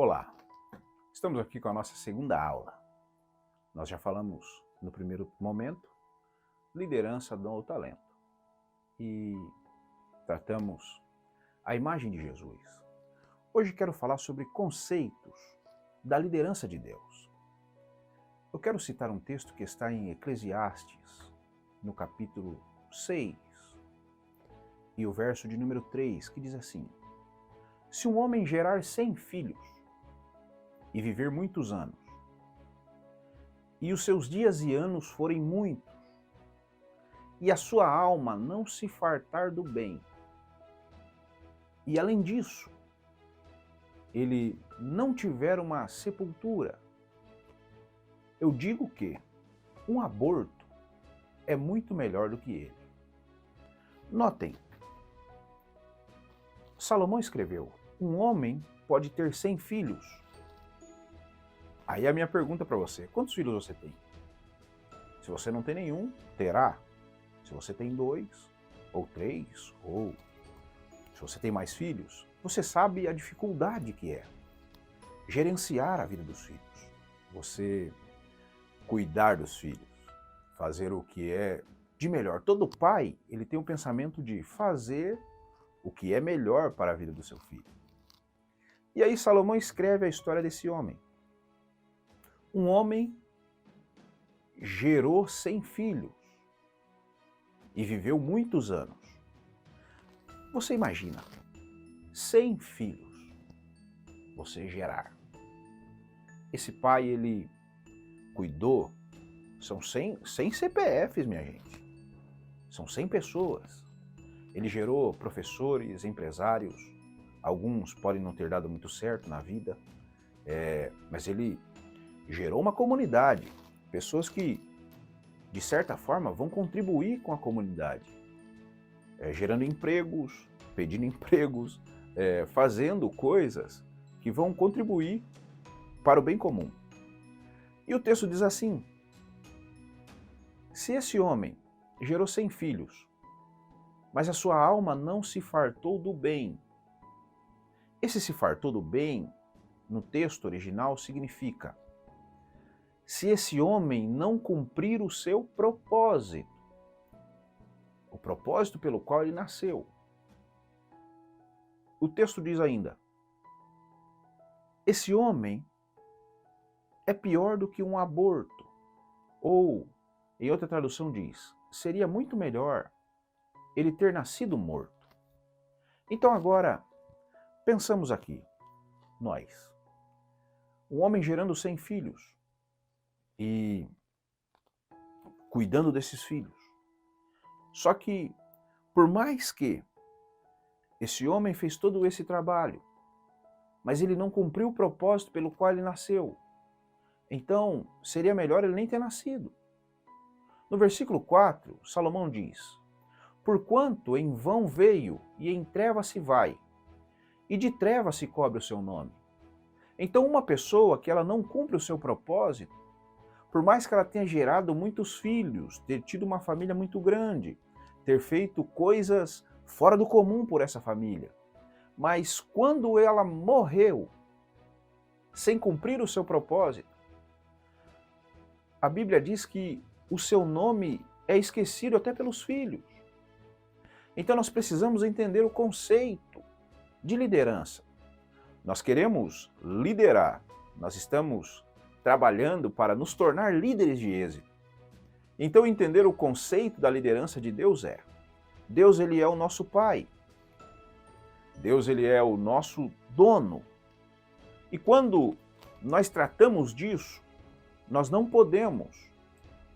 Olá, estamos aqui com a nossa segunda aula. Nós já falamos no primeiro momento, liderança, dom ou talento. E tratamos a imagem de Jesus. Hoje quero falar sobre conceitos da liderança de Deus. Eu quero citar um texto que está em Eclesiastes, no capítulo 6, e o verso de número 3, que diz assim: Se um homem gerar 100 filhos, e viver muitos anos, e os seus dias e anos forem muitos, e a sua alma não se fartar do bem, e além disso, ele não tiver uma sepultura, eu digo que um aborto é muito melhor do que ele. Notem, Salomão escreveu, um homem pode ter 100 filhos. Aí a minha pergunta para você, quantos filhos você tem? Se você não tem nenhum, terá. Se você tem 2, ou 3, ou se você tem mais filhos, você sabe a dificuldade que é gerenciar a vida dos filhos. Você cuidar dos filhos, fazer o que é de melhor. Todo pai, ele tem o pensamento de fazer o que é melhor para a vida do seu filho. E aí Salomão escreve a história desse homem. Um homem gerou 100 filhos e viveu muitos anos. Você imagina, 100 filhos você gerar. Esse pai, ele cuidou, são 100 CPFs, minha gente. São 100 pessoas. Ele gerou professores, empresários, alguns podem não ter dado muito certo na vida, mas ele gerou uma comunidade, pessoas que, de certa forma, vão contribuir com a comunidade, gerando empregos, pedindo empregos, fazendo coisas que vão contribuir para o bem comum. E o texto diz assim, se esse homem gerou 100 filhos, mas a sua alma não se fartou do bem. Esse se fartou do bem, no texto original, significa se esse homem não cumprir o seu propósito, o propósito pelo qual ele nasceu. O texto diz ainda, esse homem é pior do que um aborto, ou, em outra tradução diz, seria muito melhor ele ter nascido morto. Então agora, pensamos aqui, nós, um homem gerando 100 filhos, e cuidando desses filhos. Só que, por mais que esse homem fez todo esse trabalho, mas ele não cumpriu o propósito pelo qual ele nasceu, então seria melhor ele nem ter nascido. No versículo 4, Salomão diz, porquanto em vão veio e em trevas se vai, e de trevas se cobre o seu nome. Então uma pessoa que ela não cumpre o seu propósito, por mais que ela tenha gerado muitos filhos, ter tido uma família muito grande, ter feito coisas fora do comum por essa família, mas quando ela morreu, sem cumprir o seu propósito, a Bíblia diz que o seu nome é esquecido até pelos filhos. Então nós precisamos entender o conceito de liderança. Nós queremos liderar, nós estamos trabalhando para nos tornar líderes de êxito. Então entender o conceito da liderança de Deus é, Deus ele é o nosso Pai, Deus ele é o nosso dono. E quando nós tratamos disso, nós não podemos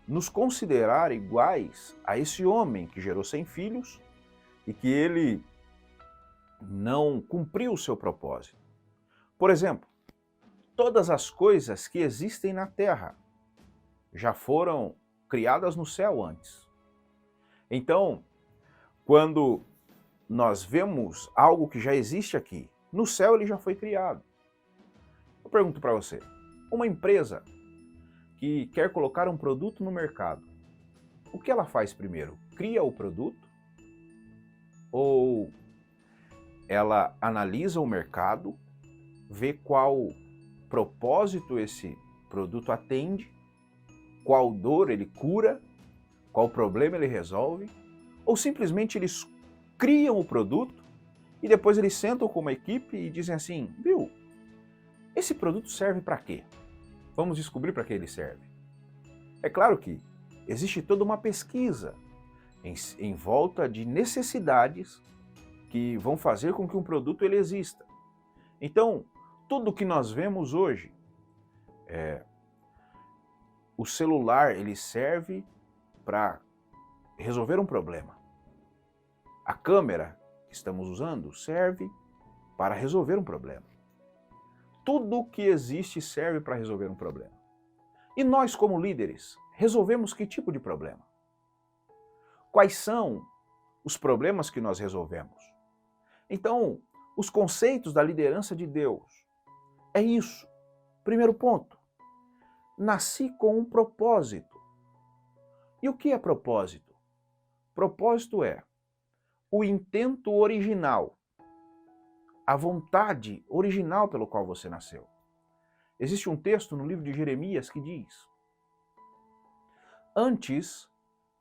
nos considerar iguais a esse homem que gerou 100 filhos e que ele não cumpriu o seu propósito. Por exemplo, todas as coisas que existem na terra já foram criadas no céu antes. Então, quando nós vemos algo que já existe aqui, no céu ele já foi criado. Eu pergunto para você, uma empresa que quer colocar um produto no mercado, o que ela faz primeiro? Cria o produto? Ou ela analisa o mercado, ver qual propósito esse produto atende, qual dor ele cura, qual problema ele resolve, ou simplesmente eles criam o produto e depois eles sentam com uma equipe e dizem assim, viu, esse produto serve para quê? Vamos descobrir para que ele serve. É claro que existe toda uma pesquisa em volta de necessidades que vão fazer com que um produto ele exista. Então, tudo que nós vemos hoje, o celular ele serve para resolver um problema. A câmera que estamos usando serve para resolver um problema. Tudo que existe serve para resolver um problema. E nós, como líderes, resolvemos que tipo de problema? Quais são os problemas que nós resolvemos? Então, os conceitos da liderança de Deus é isso. Primeiro ponto, nasci com um propósito. E o que é propósito? Propósito é o intento original, a vontade original pelo qual você nasceu. Existe um texto no livro de Jeremias que diz: antes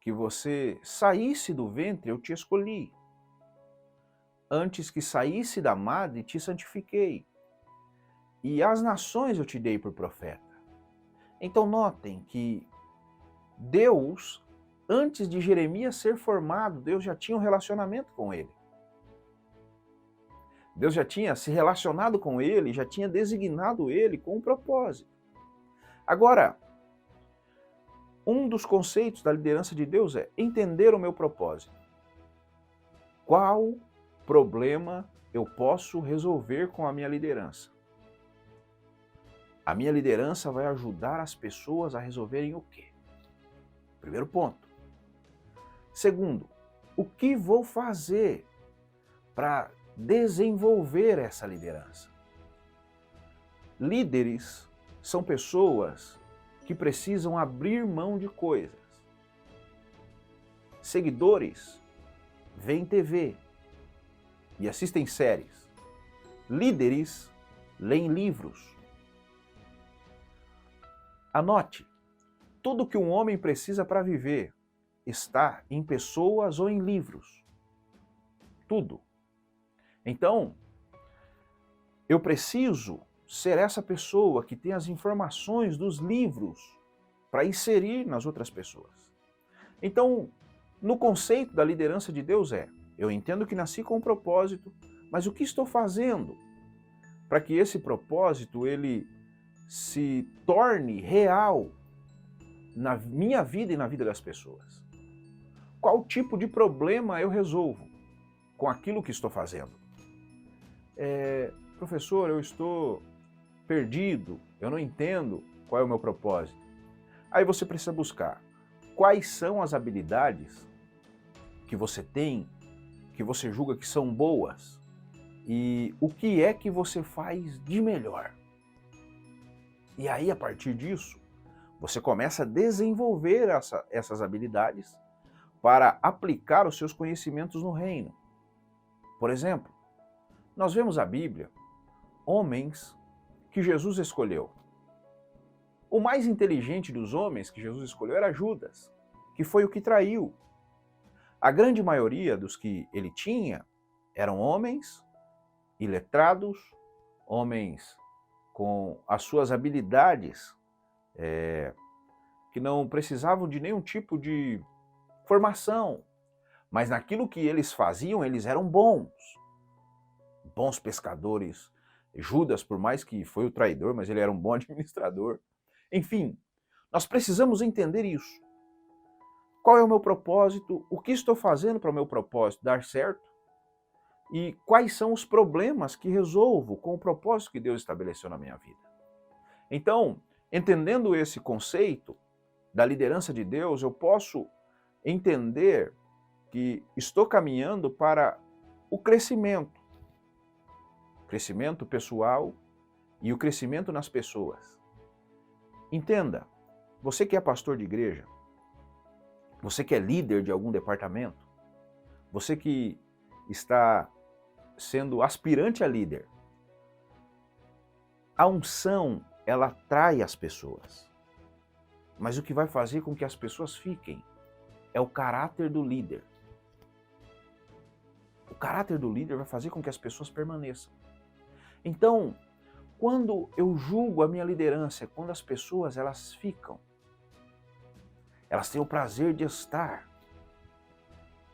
que você saísse do ventre, eu te escolhi. Antes que saísse da madre, te santifiquei. E às nações eu te dei por profeta. Então notem que Deus, antes de Jeremias ser formado, Deus já tinha um relacionamento com ele. Deus já tinha se relacionado com ele, já tinha designado ele com um propósito. Agora, um dos conceitos da liderança de Deus é entender o meu propósito. Qual problema eu posso resolver com a minha liderança? A minha liderança vai ajudar as pessoas a resolverem o quê? Primeiro ponto. Segundo, o que vou fazer para desenvolver essa liderança? Líderes são pessoas que precisam abrir mão de coisas. Seguidores veem TV e assistem séries. Líderes leem livros. Anote, tudo que um homem precisa para viver está em pessoas ou em livros. Tudo. Então, eu preciso ser essa pessoa que tem as informações dos livros para inserir nas outras pessoas. Então, no conceito da liderança de Deus eu entendo que nasci com um propósito, mas o que estou fazendo para que esse propósito ele se torne real na minha vida e na vida das pessoas? Qual tipo de problema eu resolvo com aquilo que estou fazendo? Professor, eu estou perdido, eu não entendo qual é o meu propósito. Aí você precisa buscar quais são as habilidades que você tem, que você julga que são boas, e o que é que você faz de melhor. E aí, a partir disso, você começa a desenvolver essas habilidades para aplicar os seus conhecimentos no reino. Por exemplo, nós vemos a Bíblia, homens que Jesus escolheu. O mais inteligente dos homens que Jesus escolheu era Judas, que foi o que traiu. A grande maioria dos que ele tinha eram homens iletrados, homens com as suas habilidades, que não precisavam de nenhum tipo de formação, mas naquilo que eles faziam, eles eram bons. Bons pescadores. Judas, por mais que foi o traidor, mas ele era um bom administrador. Enfim, nós precisamos entender isso. Qual é o meu propósito? O que estou fazendo para o meu propósito dar certo? E quais são os problemas que resolvo com o propósito que Deus estabeleceu na minha vida? Então, entendendo esse conceito da liderança de Deus, eu posso entender que estou caminhando para o crescimento pessoal e o crescimento nas pessoas. Entenda, você que é pastor de igreja, você que é líder de algum departamento, você que está sendo aspirante a líder, A unção, ela atrai as pessoas. Mas o que vai fazer com que as pessoas fiquem é o caráter do líder. O caráter do líder vai fazer com que as pessoas permaneçam. Então, quando eu julgo a minha liderança, é quando as pessoas elas ficam. Elas têm o prazer de estar.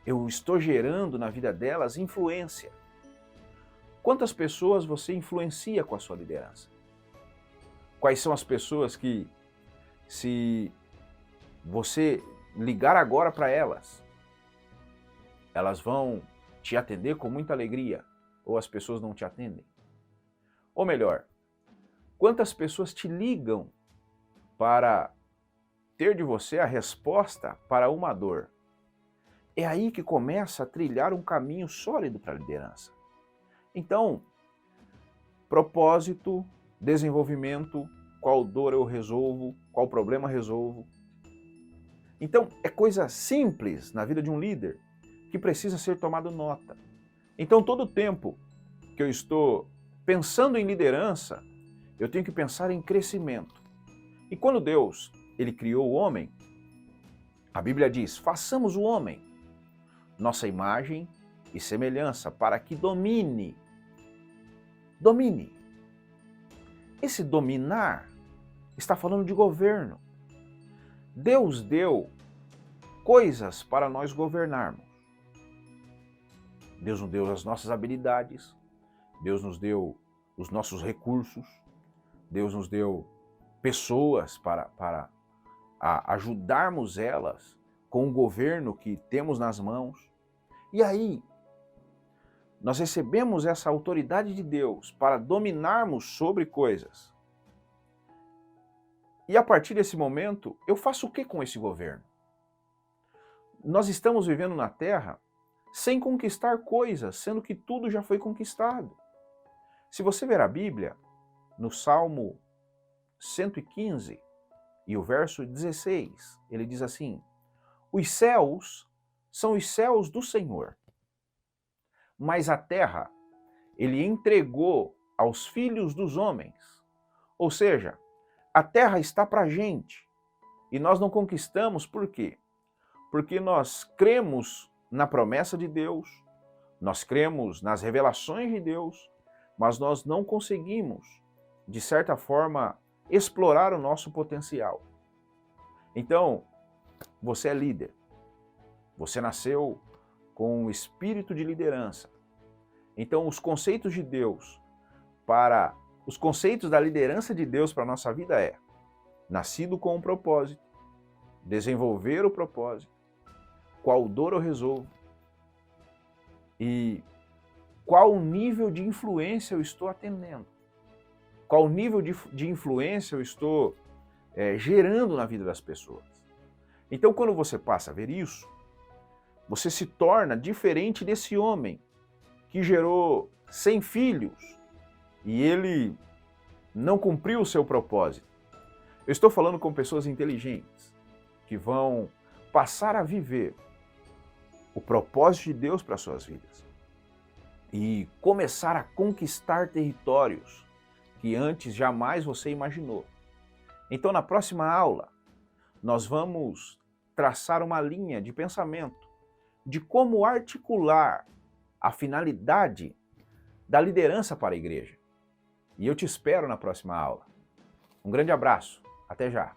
Eu estou gerando na vida delas influência. Quantas pessoas você influencia com a sua liderança? Quais são as pessoas que, se você ligar agora para elas, elas vão te atender com muita alegria, ou as pessoas não te atendem? Ou melhor, quantas pessoas te ligam para ter de você a resposta para uma dor? É aí que começa a trilhar um caminho sólido para a liderança. Então, propósito, desenvolvimento, qual dor eu resolvo, qual problema resolvo. Então, é coisa simples na vida de um líder que precisa ser tomado nota. Então, todo tempo que eu estou pensando em liderança, eu tenho que pensar em crescimento. E quando Deus, ele criou o homem, a Bíblia diz, façamos o homem nossa imagem e semelhança para que domine. Domine. Esse dominar está falando de governo. Deus deu coisas para nós governarmos. Deus nos deu as nossas habilidades, Deus nos deu os nossos recursos, Deus nos deu pessoas para ajudarmos elas com o governo que temos nas mãos. E aí, nós recebemos essa autoridade de Deus para dominarmos sobre coisas. E a partir desse momento, eu faço o que com esse governo? Nós estamos vivendo na Terra sem conquistar coisas, sendo que tudo já foi conquistado. Se você ver a Bíblia, no Salmo 115 e o verso 16, ele diz assim, os céus são os céus do Senhor, mas a terra ele entregou aos filhos dos homens. Ou seja, a terra está para a gente e nós não conquistamos por quê? Porque nós cremos na promessa de Deus, nós cremos nas revelações de Deus, mas nós não conseguimos, de certa forma, explorar o nosso potencial. Então, você é líder. Você nasceu com um espírito de liderança. Então, os conceitos de Deus os conceitos da liderança de Deus para a nossa vida é nascido com um propósito, desenvolver o propósito, qual dor eu resolvo e qual nível de influência eu estou atendendo, qual nível de influência eu estou gerando na vida das pessoas. Então, quando você passa a ver isso, você se torna diferente desse homem que gerou 100 filhos e ele não cumpriu o seu propósito. Eu estou falando com pessoas inteligentes que vão passar a viver o propósito de Deus para suas vidas e começar a conquistar territórios que antes jamais você imaginou. Então, na próxima aula, nós vamos traçar uma linha de pensamento de como articular a finalidade da liderança para a igreja. E eu te espero na próxima aula. Um grande abraço. Até já.